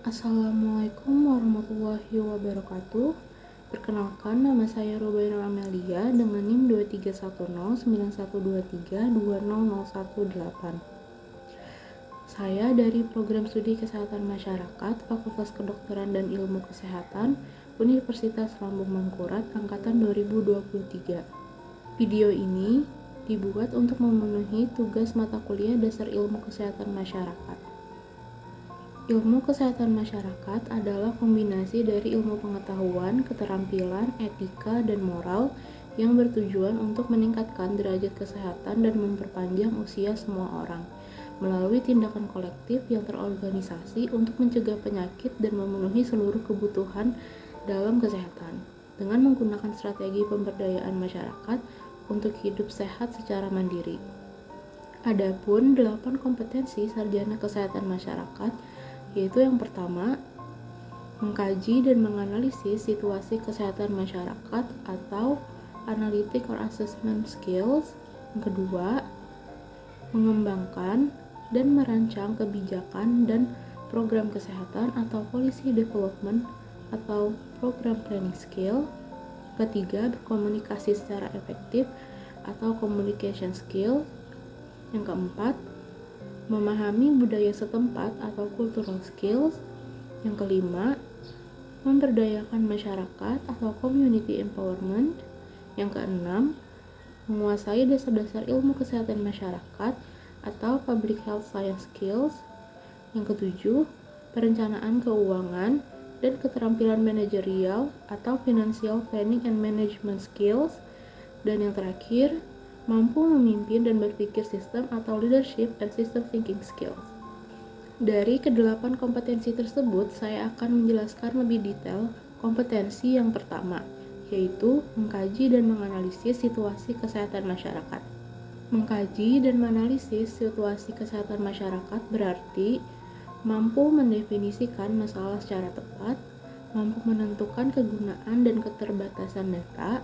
Assalamualaikum warahmatullahi wabarakatuh. Perkenalkan, nama saya Robaina Amelia dengan NIM 23109123200118. Saya dari Program Studi Kesehatan Masyarakat, Fakultas Kedokteran dan Ilmu Kesehatan, Universitas Lambung Mangkurat, Angkatan 2023. Video ini dibuat untuk memenuhi tugas mata kuliah Dasar Ilmu Kesehatan Masyarakat. Ilmu kesehatan masyarakat adalah kombinasi dari ilmu pengetahuan, keterampilan, etika, dan moral yang bertujuan untuk meningkatkan derajat kesehatan dan memperpanjang usia semua orang melalui tindakan kolektif yang terorganisasi untuk mencegah penyakit dan memenuhi seluruh kebutuhan dalam kesehatan dengan menggunakan strategi pemberdayaan masyarakat untuk hidup sehat secara mandiri. Adapun 8 kompetensi sarjana kesehatan masyarakat, yaitu yang pertama, mengkaji dan menganalisis situasi kesehatan masyarakat atau analytic or assessment skills. Yang kedua, mengembangkan dan merancang kebijakan dan program kesehatan atau policy development atau program planning skill. Ketiga, berkomunikasi secara efektif atau communication skill. Yang keempat, memahami budaya setempat atau cultural skills. Yang kelima, memberdayakan masyarakat atau community empowerment. Yang keenam, menguasai dasar-dasar ilmu kesehatan masyarakat atau public health science skills. Yang ketujuh, perencanaan keuangan dan keterampilan manajerial atau financial planning and management skills. Dan yang terakhir, mampu memimpin dan berpikir sistem atau leadership and system thinking skills. Dari kedelapan kompetensi tersebut, saya akan menjelaskan lebih detail kompetensi yang pertama, yaitu mengkaji dan menganalisis situasi kesehatan masyarakat. Mengkaji dan menganalisis situasi kesehatan masyarakat berarti mampu mendefinisikan masalah secara tepat, mampu menentukan kegunaan dan keterbatasan data,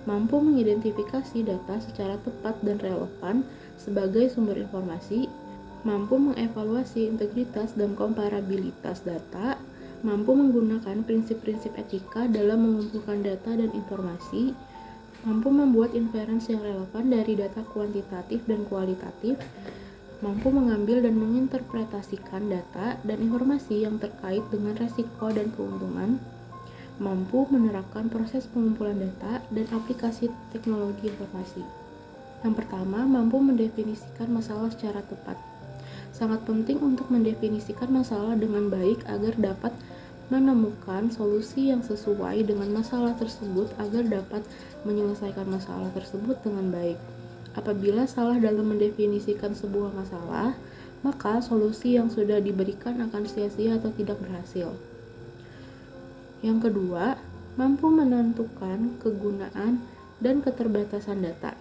mampu mengidentifikasi data secara tepat dan relevan sebagai sumber informasi, mampu mengevaluasi integritas dan komparabilitas data, mampu menggunakan prinsip-prinsip etika dalam mengumpulkan data dan informasi, mampu membuat inference yang relevan dari data kuantitatif dan kualitatif, mampu mengambil dan menginterpretasikan data dan informasi yang terkait dengan resiko dan keuntungan, mampu menerapkan proses pengumpulan data dan aplikasi teknologi informasi. Yang pertama, mampu mendefinisikan masalah secara tepat. Sangat penting untuk mendefinisikan masalah dengan baik agar dapat menemukan solusi yang sesuai dengan masalah tersebut agar dapat menyelesaikan masalah tersebut dengan baik. Apabila salah dalam mendefinisikan sebuah masalah, maka solusi yang sudah diberikan akan sia-sia atau tidak berhasil. Yang kedua, mampu menentukan kegunaan dan keterbatasan data.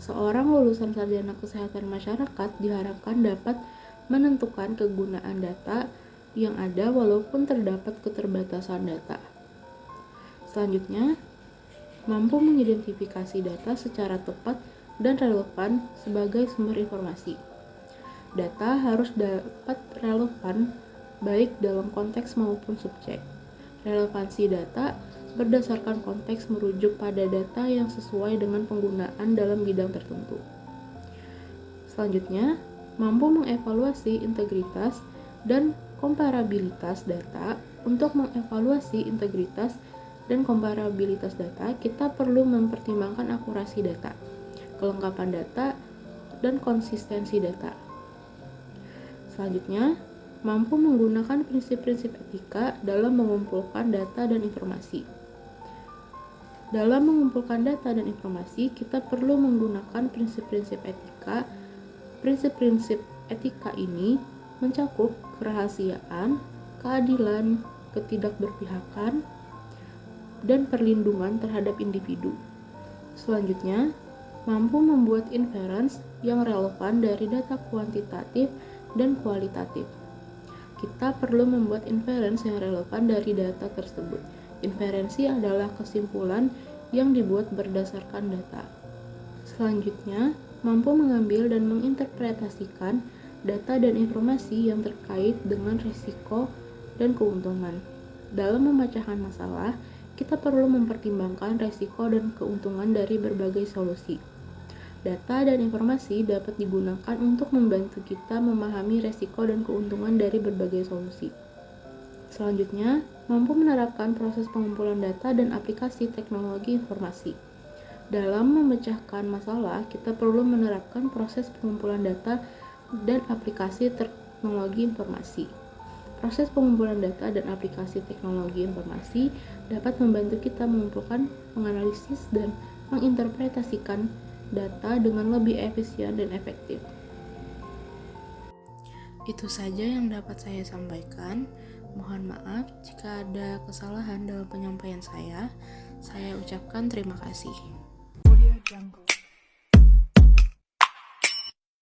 Seorang lulusan sarjana kesehatan masyarakat diharapkan dapat menentukan kegunaan data yang ada walaupun terdapat keterbatasan data. Selanjutnya, mampu mengidentifikasi data secara tepat dan relevan sebagai sumber informasi. Data harus dapat relevan baik dalam konteks maupun subjek. Relevansi data berdasarkan konteks merujuk pada data yang sesuai dengan penggunaan dalam bidang tertentu. Selanjutnya, mampu mengevaluasi integritas dan komparabilitas data. Untuk mengevaluasi integritas dan komparabilitas data, kita perlu mempertimbangkan akurasi data, kelengkapan data, dan konsistensi data. Selanjutnya, mampu menggunakan prinsip-prinsip etika dalam mengumpulkan data dan informasi. Dalam mengumpulkan data dan informasi, kita perlu menggunakan prinsip-prinsip etika. Prinsip-prinsip etika ini mencakup kerahasiaan, keadilan, ketidakberpihakan, dan perlindungan terhadap individu. Selanjutnya, mampu membuat inference yang relevan dari data kuantitatif dan kualitatif. Kita perlu membuat inference yang relevan dari data tersebut. Inferensi adalah kesimpulan yang dibuat berdasarkan data. Selanjutnya, mampu mengambil dan menginterpretasikan data dan informasi yang terkait dengan risiko dan keuntungan. Dalam memecahkan masalah, kita perlu mempertimbangkan resiko dan keuntungan dari berbagai solusi. Data dan informasi dapat digunakan untuk membantu kita memahami resiko dan keuntungan dari berbagai solusi. Selanjutnya, mampu menerapkan proses pengumpulan data dan aplikasi teknologi informasi. Dalam memecahkan masalah, kita perlu menerapkan proses pengumpulan data dan aplikasi teknologi informasi. Proses pengumpulan data dan aplikasi teknologi informasi dapat membantu kita mengumpulkan, menganalisis, dan menginterpretasikan data dengan lebih efisien dan efektif. Itu saja yang dapat saya sampaikan. Mohon maaf jika ada kesalahan dalam penyampaian saya. Saya ucapkan terima kasih. Audio Jungle.